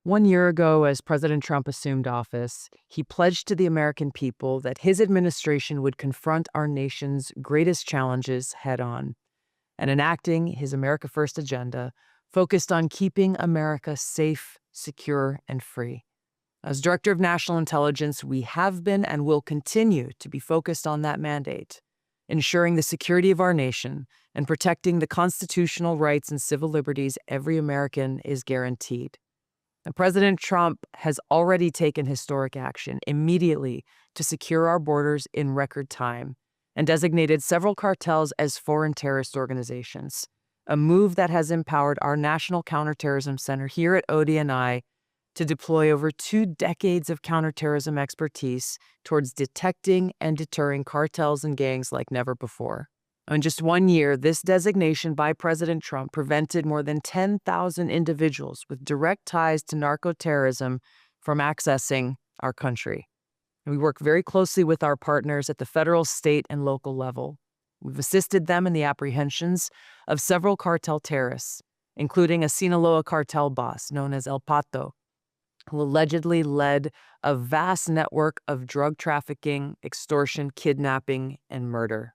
1 year ago, as President Trump assumed office, he pledged to the American people that his administration would confront our nation's greatest challenges head on, and enacting his America First agenda focused on keeping America safe, secure, and free. As Director of National Intelligence, we have been and will continue to be focused on that mandate, ensuring the security of our nation and protecting the constitutional rights and civil liberties every American is guaranteed. And President Trump has already taken historic action immediately to secure our borders in record time and designated several cartels as foreign terrorist organizations, a move that has empowered our National Counterterrorism Center here at ODNI to deploy over 2 decades of counterterrorism expertise towards detecting and deterring cartels and gangs like never before. In just 1 year, this designation by President Trump prevented more than 10,000 individuals with direct ties to narco-terrorism from accessing our country. And we work very closely with our partners at the federal, state, and local level. We've assisted them in the apprehensions of several cartel terrorists, including a Sinaloa cartel boss known as El Pato, who allegedly led a vast network of drug trafficking, extortion, kidnapping, and murder.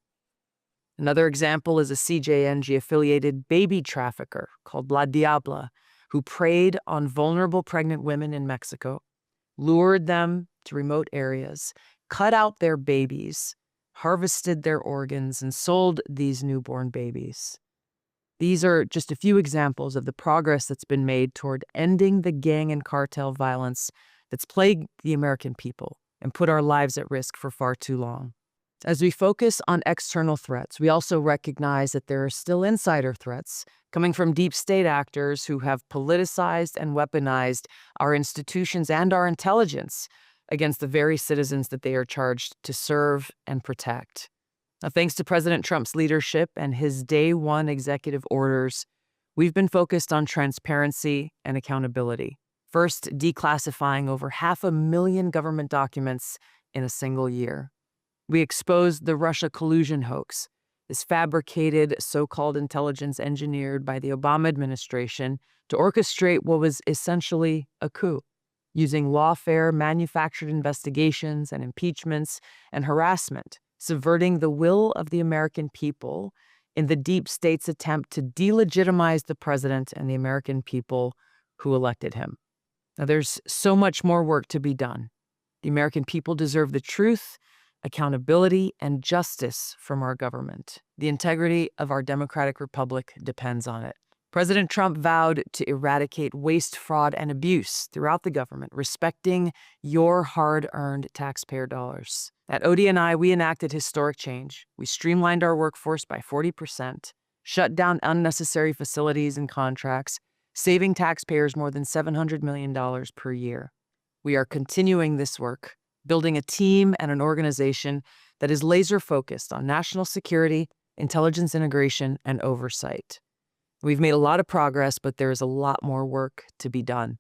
Another example is a CJNG-affiliated baby trafficker called La Diabla, who preyed on vulnerable pregnant women in Mexico, lured them to remote areas, cut out their babies, harvested their organs, and sold these newborn babies. These are just a few examples of the progress that's been made toward ending the gang and cartel violence that's plagued the American people and put our lives at risk for far too long. As we focus on external threats, we also recognize that there are still insider threats coming from deep state actors who have politicized and weaponized our institutions and our intelligence against the very citizens that they are charged to serve and protect. Now, thanks to President Trump's leadership and his day one executive orders, we've been focused on transparency and accountability. First, declassifying over 500,000 government documents in a single year. We exposed the Russia collusion hoax, this fabricated so-called intelligence engineered by the Obama administration to orchestrate what was essentially a coup, using lawfare manufactured investigations and impeachments and harassment, subverting the will of the American people in the deep state's attempt to delegitimize the president and the American people who elected him. Now, there's so much more work to be done. The American people deserve the truth, accountability, and justice from our government. The integrity of our democratic republic depends on it. President Trump vowed to eradicate waste, fraud, and abuse throughout the government, respecting your hard-earned taxpayer dollars. At ODNI, we enacted historic change. We streamlined our workforce by 40%, shut down unnecessary facilities and contracts, saving taxpayers more than $700 million per year. We are continuing this work, building a team and an organization that is laser-focused on national security, intelligence integration, and oversight. We've made a lot of progress, but there is a lot more work to be done.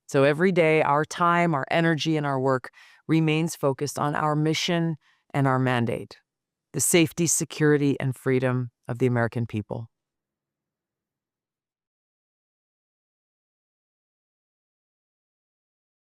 So every day, our time, our energy, and our work remains focused on our mission and our mandate: the safety, security, and freedom of the American people.